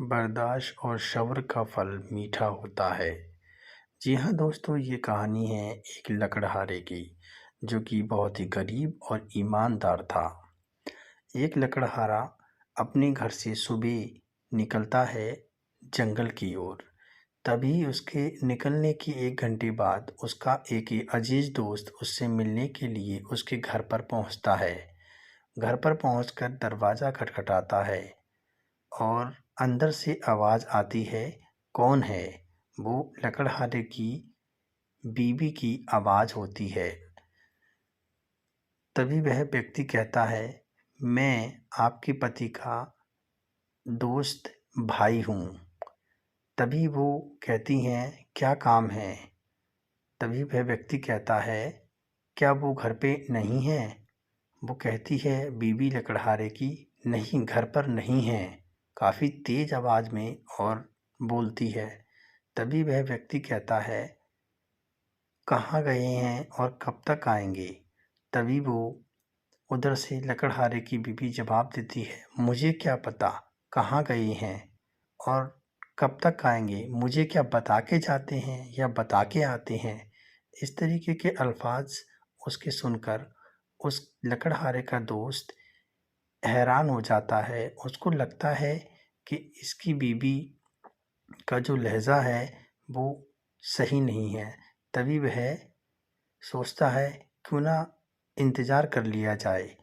बर्दाश्त और सब्र का फल मीठा होता है। जी हाँ दोस्तों, ये कहानी है एक लकड़हारे की, जो कि बहुत ही गरीब और ईमानदार था। एक लकड़हारा अपने घर से सुबह निकलता है जंगल की ओर। तभी उसके निकलने की 1 घंटे बाद उसका एक ही अजीज दोस्त उससे मिलने के लिए उसके घर पर पहुंचता है। घर पर पहुंचकर दरवाज़ा खटखटाता है और अंदर से आवाज़ आती है, कौन है? वो लकड़हारे की बीवी की आवाज़ होती है। तभी वह व्यक्ति कहता है, मैं आपके पति का दोस्त भाई हूँ। तभी वो कहती हैं, क्या काम है? तभी वह व्यक्ति कहता है, क्या वो घर पे नहीं है? वो कहती है बीवी लकड़हारे की, नहीं घर पर नहीं है, काफ़ी तेज़ आवाज़ में और बोलती है। तभी वह व्यक्ति कहता है, कहाँ गए हैं और कब तक आएंगे? तभी वो उधर से लकड़हारे की बीवी जवाब देती है, मुझे क्या पता कहाँ गए हैं और कब तक आएंगे? मुझे क्या बता के जाते हैं या बता के आते हैं? इस तरीके के अल्फाज उसके सुनकर उस लकड़हारे का दोस्त हैरान हो जाता है। उसको लगता है कि इसकी बीवी का जो लहज़ा है वो सही नहीं है। तभी वह सोचता है, क्यों ना इंतज़ार कर लिया जाए।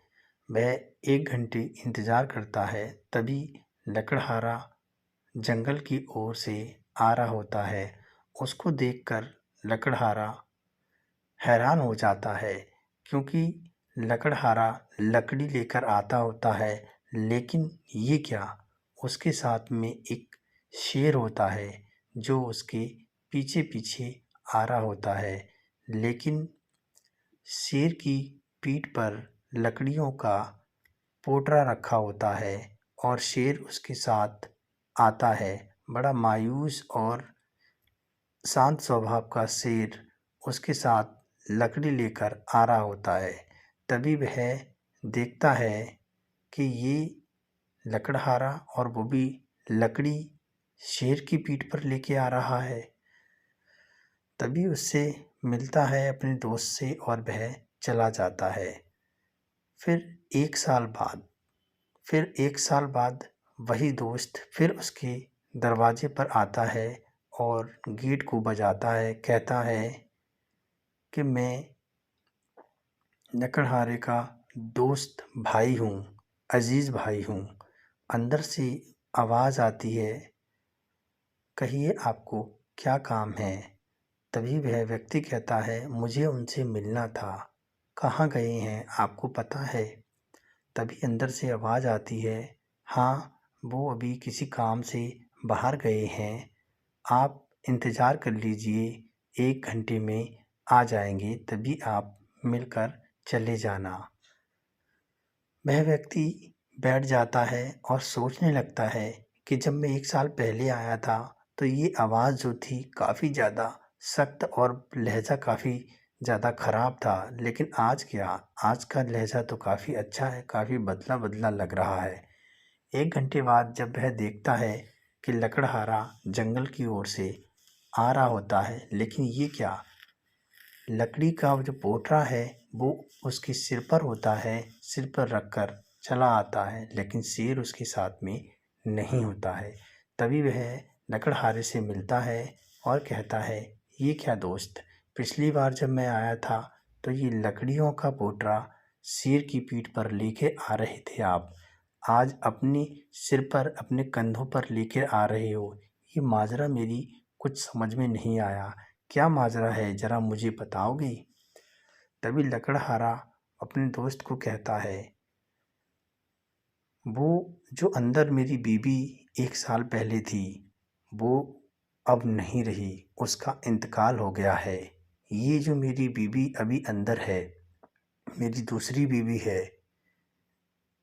वह 1 घंटे इंतज़ार करता है। तभी लकड़हारा जंगल की ओर से आ रहा होता है। उसको देखकर लकड़हारा हैरान हो जाता है, क्योंकि लकड़हारा लकड़ी लेकर आता होता है, लेकिन ये क्या, उसके साथ में एक शेर होता है जो उसके पीछे पीछे आ रहा होता है। लेकिन शेर की पीठ पर लकड़ियों का पोटरा रखा होता है और शेर उसके साथ आता है। बड़ा मायूस और शांत स्वभाव का शेर उसके साथ लकड़ी लेकर आ रहा होता है। तभी वह देखता है कि ये लकड़हारा और वो भी लकड़ी शेर की पीठ पर लेके आ रहा है। तभी उससे मिलता है अपने दोस्त से और वह चला जाता है। फिर 1 साल बाद वही दोस्त फिर उसके दरवाजे पर आता है और गेट को बजाता है। कहता है कि मैं लकड़हारे का दोस्त भाई हूँ, अजीज़ भाई हूँ। अंदर से आवाज़ आती है, कहिए आपको क्या काम है? तभी वह व्यक्ति कहता है, मुझे उनसे मिलना था। कहाँ गए हैं आपको पता है? तभी अंदर से आवाज़ आती है, हाँ वो अभी किसी काम से बाहर गए हैं, आप इंतज़ार कर लीजिए, 1 घंटे में आ जाएंगे, तभी आप मिलकर चले जाना। वह व्यक्ति बैठ जाता है और सोचने लगता है कि जब मैं 1 साल पहले आया था तो ये आवाज़ जो थी काफ़ी ज़्यादा सख्त और लहज़ा काफ़ी ज़्यादा ख़राब था, लेकिन आज क्या, आज का लहज़ा तो काफ़ी अच्छा है, काफ़ी बदला बदला लग रहा है। 1 घंटे बाद जब वह देखता है कि लकड़हारा जंगल की ओर से आ रहा होता है, लेकिन ये क्या, लकड़ी का जो पोटरा है वो उसके सिर पर होता है, सिर पर रखकर चला आता है, लेकिन शेर उसके साथ में नहीं होता है। तभी वह लकड़हारे से मिलता है और कहता है, ये क्या दोस्त, पिछली बार जब मैं आया था तो ये लकड़ियों का पोटरा शेर की पीठ पर लेके आ रहे थे आप, आज अपने सिर पर अपने कंधों पर लेकर आ रहे हो। ये माजरा मेरी कुछ समझ में नहीं आया, क्या माजरा है ज़रा मुझे बताओगे? तभी लकड़हारा अपने दोस्त को कहता है, वो जो अंदर मेरी बीवी 1 साल पहले थी वो अब नहीं रही, उसका इंतकाल हो गया है। ये जो मेरी बीवी अभी अंदर है, मेरी दूसरी बीवी है।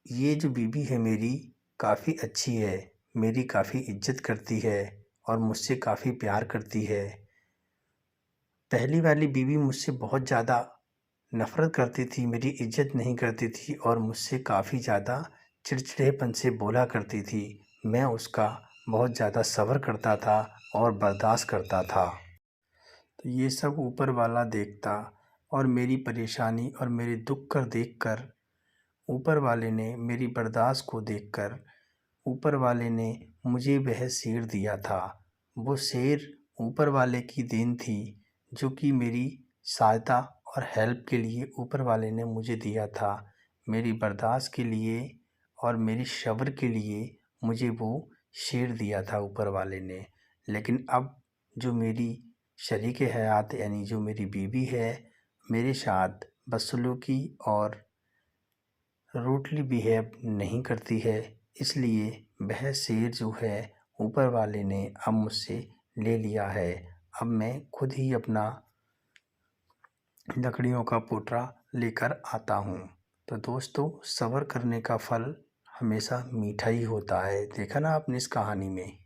ये जो बीवी है मेरी काफ़ी अच्छी है, मेरी काफ़ी इज्जत करती है और मुझसे काफ़ी प्यार करती है। पहली वाली बीवी मुझसे बहुत ज़्यादा नफ़रत करती थी, मेरी इज्जत नहीं करती थी और मुझसे काफ़ी ज़्यादा चिड़चिड़ेपन से बोला करती थी। मैं उसका बहुत ज़्यादा सब्र करता था और बर्दाश्त करता था। तो ये सब ऊपर वाला देखता और मेरी परेशानी और मेरे दुख कर देखकर ऊपर वाले ने मेरी बर्दाश्त को देखकर ऊपर वाले ने मुझे वह शेर दिया था। वो शेर ऊपर वाले की देन थी, जो कि मेरी सहायता और हेल्प के लिए ऊपर वाले ने मुझे दिया था। मेरी बर्दाश्त के लिए और मेरी सब्र के लिए मुझे वो शेर दिया था ऊपर वाले ने। लेकिन अब जो मेरी शरीके हयात यानी जो मेरी बीवी है, मेरे साथ बदसलूकी और रूडली बिहेव नहीं करती है, इसलिए वह शेर जो है ऊपर वाले ने अब मुझसे ले लिया है। अब मैं खुद ही अपना लकड़ियों का पोटला लेकर आता हूँ। तो दोस्तों, सब्र करने का फल हमेशा मीठा ही होता है। देखा ना आपने इस कहानी में।